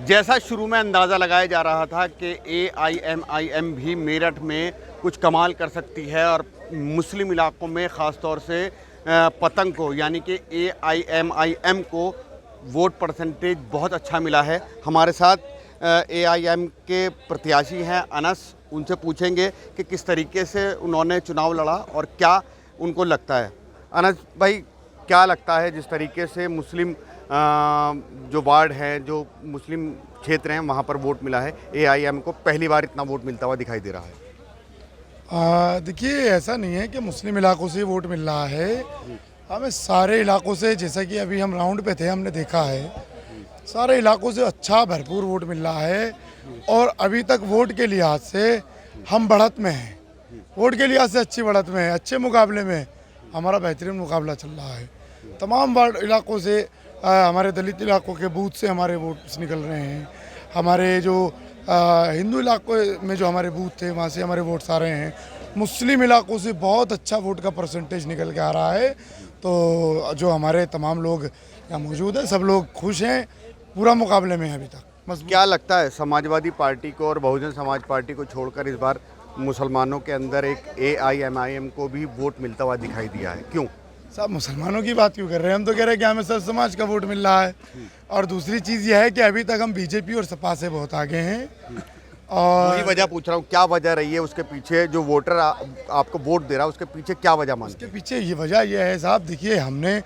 जैसा शुरू में अंदाज़ा लगाया जा रहा था कि AIMIM भी मेरठ में कुछ कमाल कर सकती है और मुस्लिम इलाकों में ख़ास तौर से पतंग को यानी कि AIMIM को वोट परसेंटेज बहुत अच्छा मिला है। हमारे साथ AIM के प्रत्याशी हैं अनस, उनसे पूछेंगे कि किस तरीके से उन्होंने चुनाव लड़ा और क्या उनको लगता है। अनस भाई, क्या लगता है जिस तरीके से मुस्लिम जो वार्ड हैं, जो मुस्लिम क्षेत्र हैं, वहाँ पर वोट मिला है, AIM को पहली बार इतना वोट मिलता हुआ दिखाई दे रहा है? देखिए, ऐसा नहीं है कि मुस्लिम इलाकों से वोट मिल रहा है, हमें सारे इलाकों से, जैसा कि अभी हम राउंड पे थे, हमने देखा है सारे इलाकों से अच्छा भरपूर वोट मिल रहा है। और अभी तक वोट के लिहाज से हम बढ़त में हैं, वोट के लिहाज से अच्छी बढ़त में है, अच्छे मुकाबले में हमारा बेहतरीन मुकाबला चल रहा है। तमाम वार्ड इलाकों से, हमारे दलित इलाकों के बूथ से हमारे वोट्स निकल रहे हैं, हमारे जो हिंदू इलाकों में जो हमारे बूथ थे वहाँ से हमारे वोट्स आ रहे हैं, मुस्लिम इलाकों से बहुत अच्छा वोट का परसेंटेज निकल के आ रहा है। तो जो हमारे तमाम लोग यहाँ मौजूद हैं, सब लोग खुश हैं, पूरा मुकाबले में है अभी तक। बस क्या लगता है समाजवादी पार्टी को और बहुजन समाज पार्टी को छोड़कर इस बार मुसलमानों के अंदर एक AIMIM को भी वोट मिलता हुआ दिखाई दिया है, क्यों? सब मुसलमानों की बात क्यों कर रहे हैं? हम तो कह रहे हैं कि हमें सब समाज का वोट मिल रहा है। और दूसरी चीज़ यह है कि अभी तक हम BJP और सपा से बहुत आगे हैं। और वही वजह पूछ रहा हूँ, क्या वजह रही है उसके पीछे? जो वोटर आपको वोट दे रहा है उसके पीछे क्या वजह मानते उसके पीछे ये वजह यह है साहब, देखिए, हमने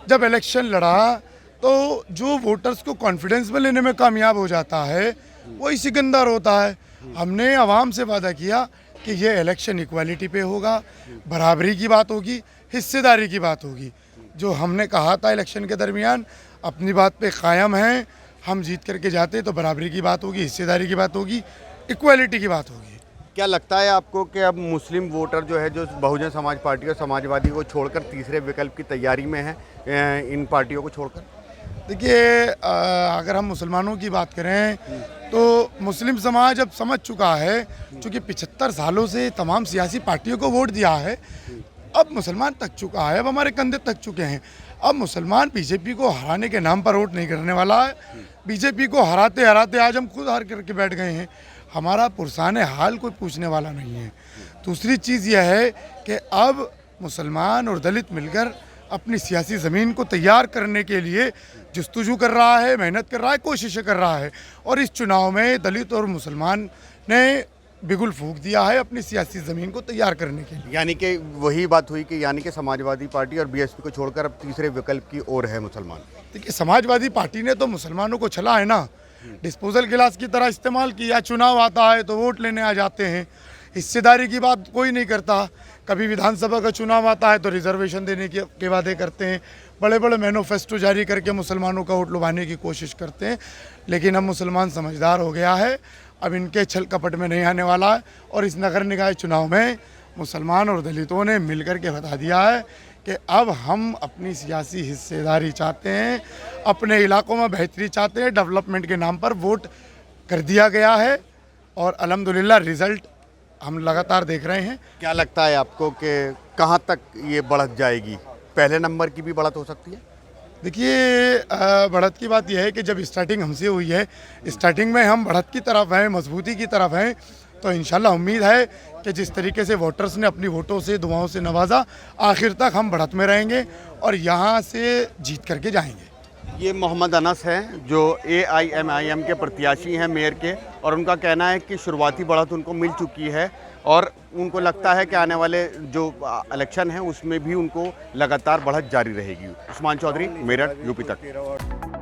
जब इलेक्शन लड़ा तो जो वोटर्स को कॉन्फिडेंस में लेने में कामयाब हो जाता है वही सिकंदर होता है। हमने आवाम से वादा किया कि ये इलेक्शन इक्वालिटी पे होगा, बराबरी की बात होगी, हिस्सेदारी की बात होगी। जो हमने कहा था इलेक्शन के दरमियान, अपनी बात पे कायम हैं। हम जीत करके जाते तो बराबरी की बात होगी, हिस्सेदारी की बात होगी, इक्वालिटी की बात होगी। क्या लगता है आपको कि अब मुस्लिम वोटर जो है, जो बहुजन समाज पार्टी और समाजवादी को छोड़कर तीसरे विकल्प की तैयारी में है इन पार्टियों को छोड़कर? देखिए, अगर हम मुसलमानों की बात करें तो मुस्लिम समाज अब समझ चुका है, चूँकि 75 सालों से तमाम सियासी पार्टियों को वोट दिया है, अब मुसलमान थक चुका है, अब हमारे कंधे थक चुके हैं। अब मुसलमान BJP को हराने के नाम पर वोट नहीं करने वाला है। BJP को हराते हराते आज हम खुद हार करके बैठ गए हैं। हमारा पुरसाने हाल कोई पूछने वाला नहीं है। दूसरी चीज़ यह है कि अब मुसलमान और दलित मिलकर अपनी सियासी ज़मीन को तैयार करने के लिए जस्तुजू कर रहा है, मेहनत कर रहा है, कोशिशें कर रहा है। और इस चुनाव में दलित और मुसलमान ने बिगुल फूंक दिया है अपनी सियासी ज़मीन को तैयार करने के लिए। यानी कि वही बात हुई कि यानी कि समाजवादी पार्टी और BSP को छोड़कर अब तीसरे विकल्प की ओर है मुसलमान। देखिए, समाजवादी पार्टी ने तो मुसलमानों को छला है ना, डिस्पोजल गिलास की तरह इस्तेमाल किया। चुनाव आता है तो वोट लेने आ जाते हैं, हिस्सेदारी की बात कोई नहीं करता। कभी विधानसभा का चुनाव आता है तो रिजर्वेशन देने के वादे करते हैं, बड़े बड़े मैनिफेस्टो जारी करके मुसलमानों का वोट लुभाने की कोशिश करते हैं। लेकिन अब मुसलमान समझदार हो गया है, अब इनके छल कपट में नहीं आने वाला है। और इस नगर निकाय चुनाव में मुसलमान और दलितों ने मिलकर के बता दिया है कि अब हम अपनी सियासी हिस्सेदारी चाहते हैं, अपने इलाकों में बेहतरी चाहते हैं। डेवलपमेंट के नाम पर वोट कर दिया गया है और अल्हम्दुलिल्लाह रिज़ल्ट हम लगातार देख रहे हैं। क्या लगता है आपको कि कहाँ तक ये बढ़त जाएगी? पहले नंबर की भी बढ़त हो सकती है? देखिए, बढ़त की बात यह है कि जब स्टार्टिंग हमसे हुई है, स्टार्टिंग में हम बढ़त की तरफ हैं, मजबूती की तरफ हैं, तो इंशाल्लाह उम्मीद है कि जिस तरीके से वोटर्स ने अपनी वोटों से, दुआओं से नवाजा, आखिर तक हम बढ़त में रहेंगे और यहाँ से जीत करके जाएंगे। ये मोहम्मद अनस हैं जो AIMIM के प्रत्याशी हैं मेयर के, और उनका कहना है कि शुरुआती बढ़त उनको मिल चुकी है और उनको लगता है कि आने वाले जो इलेक्शन है उसमें भी उनको लगातार बढ़त जारी रहेगी। उस्मान चौधरी, मेरठ, UP तक।